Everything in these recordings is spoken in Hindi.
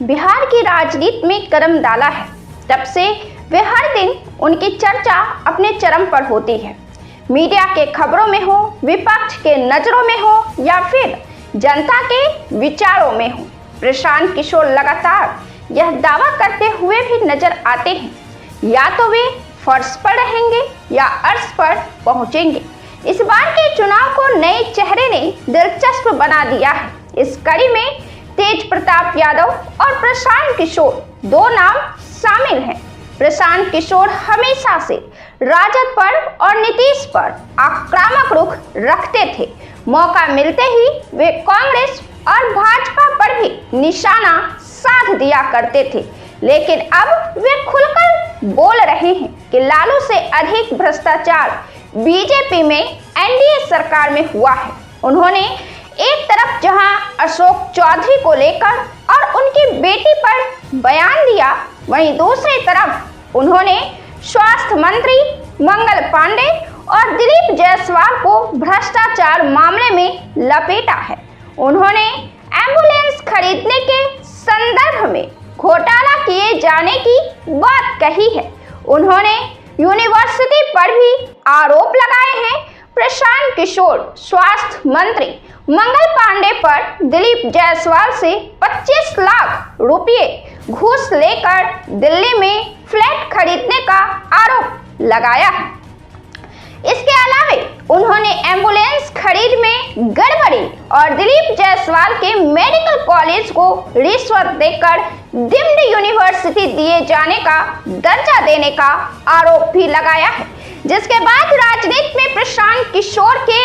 बिहार की राजनीति में कदम डाला है, तब से वे हर दिन उनकी चर्चा अपने चरम पर होती है। मीडिया के खबरों में हो, विपक्ष के नजरों में हो या फिर जनता के विचारों में हो, प्रशांत किशोर लगातार यह दावा करते हुए भी नजर आते हैं, या तो वे फर्श पर रहेंगे या अर्श पर पहुंचेंगे। इस बार के चुनाव को नए चेहरे ने दिलचस्प बना दिया है। इस कड़ी में तेज प्रताप यादव और प्रशांत किशोर दो नाम शामिल हैं। प्रशांत किशोर हमेशा से राजद पर और नीतीश पर आक्रामक रुख रखते थे। मौका मिलते ही वे कांग्रेस और भाजपा पर भी निशाना साध दिया करते थे, लेकिन अब वे खुलकर बोल रहे हैं कि लालू से अधिक भ्रष्टाचार बीजेपी में एनडीए सरकार में हुआ है। उन्होंने एक तरफ जहां अशोक चौधरी को लेकर और उनकी बेटी पर बयान दिया, वहीं दूसरी तरफ उन्होंने स्वास्थ्य मंत्री मंगल पांडे और दिलीप जायसवाल को भ्रष्टाचार मामले में लपेटा है। उन्होंने एम्बुलेंस खरीदने के संदर्भ में घोटाला किए जाने की बात कही है। उन्होंने यूनिवर्सिटी पर भी आरोप लगाए हैं। प्रशांत किशोर स्वास्थ्य मंत्री मंगल पांडे पर दिलीप जायसवाल से 25 लाख रुपए घूस लेकर दिल्ली में फ्लैट खरीदने का आरोप लगाया है। इसके अलावा उन्होंने एम्बुलेंस खरीद में गड़बड़ी और दिलीप जायसवाल के मेडिकल कॉलेज को रिश्वत देकर डीम्ड यूनिवर्सिटी दिए जाने का दर्जा देने का आरोप भी लगाया है, जिसके बाद राजनीति में प्रशांत किशोर के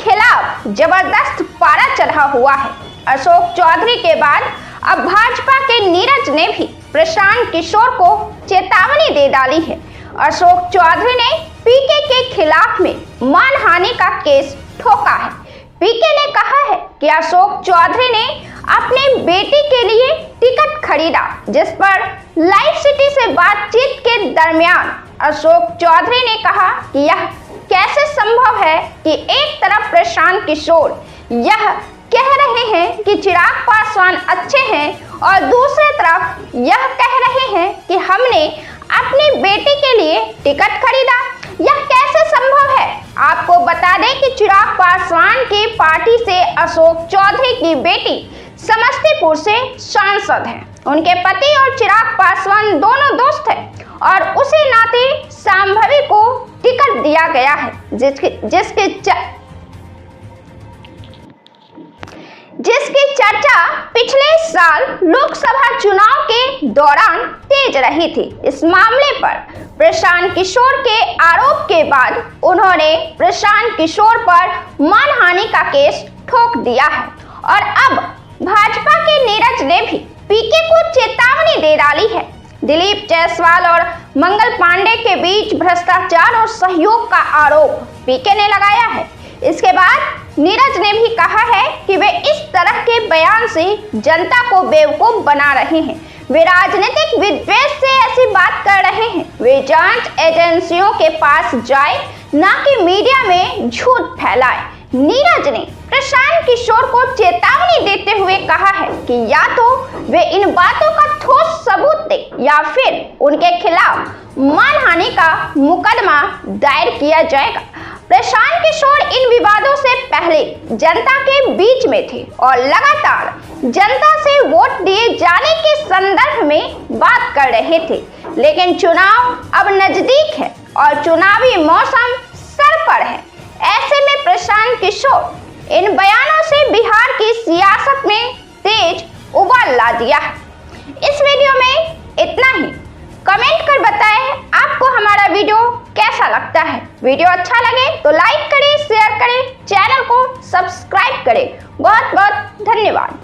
खिलाफ जबरदस्त पारा चढ़ा हुआ है। अशोक चौधरी के बाद अब भाजपा के नीरज ने भी प्रशांत किशोर को चेतावनी दे डाली है। अशोक चौधरी ने पीके के खिलाफ में मानहानि का केस ठोका है। पीके ने कहा है कि अशोक चौधरी ने अपने बेटी के लिए टिकट खरीदा, जिस पर लाइव सिटी से बातचीत के दरमियान अशोक चौधरी ने कहा कि यह कैसे संभव है कि एक तरफ प्रशांत किशोर यह कह रहे हैं कि चिराग पासवान अच्छे हैं और दूसरी तरफ यह कह रहे हैं कि हमने अपनी बेटी के लिए टिकट खरीदा। यह कैसे संभव है? आपको बता दें कि चिराग पासवान की पार्टी से अशोक चौधरी की बेटी समस्तीपुर से सांसद हैं। उनके पति और चिराग पासवान दोनों दोस्त हैं और उसी नाते संभवी को टिकट दिया गया है, जिसकी चर्चा पिछले साल लोकसभा चुनाव के दौरान तेज रही थी। इस मामले पर प्रशांत किशोर के आरोप के बाद उन्होंने प्रशांत किशोर पर मानहानि का केस ठोक दिया है और अब भाजपा के नीरज ने भी पीके को चेतावनी दे डाली है। दिलीप जायसवाल और मंगल पांडे के बीच भ्रष्टाचार और सहयोग का आरोप पीके ने लगाया है। इसके बाद नीरज ने भी कहा है कि वे इस तरह के बयान से जनता को बेवकूफ बना रहे हैं। वे राजनीतिक विद्वेष से ऐसी बात कर रहे हैं। वे जांच एजेंसियों के पास जाए, ना कि मीडिया में झूठ फैलाए। नीरज ने प्रशांत किशोर को चेतावनी देते हुए कहा है कि या तो वे इन बातों का ठोस सबूत दे या फिर उनके खिलाफ मानहानि का मुकदमा दायर किया जाएगा। प्रशांत किशोर इन विवादों से पहले जनता के बीच में थे और लगातार जनता से वोट दिए जाने के संदर्भ में बात कर रहे थे, लेकिन चुनाव अब नजदीक है और चुनावी मौसम सर पर है। ऐसे में प्रशांत किशोर इन बयानों से बिहार की सियासत में तेज उबाल ला दिया है। इस वीडियो में इतना ही। कमेंट कर बताएं आपको हमारा वीडियो कैसा लगता है। वीडियो अच्छा लगे तो लाइक करें, शेयर करें, चैनल को सब्सक्राइब करें। बहुत बहुत धन्यवाद।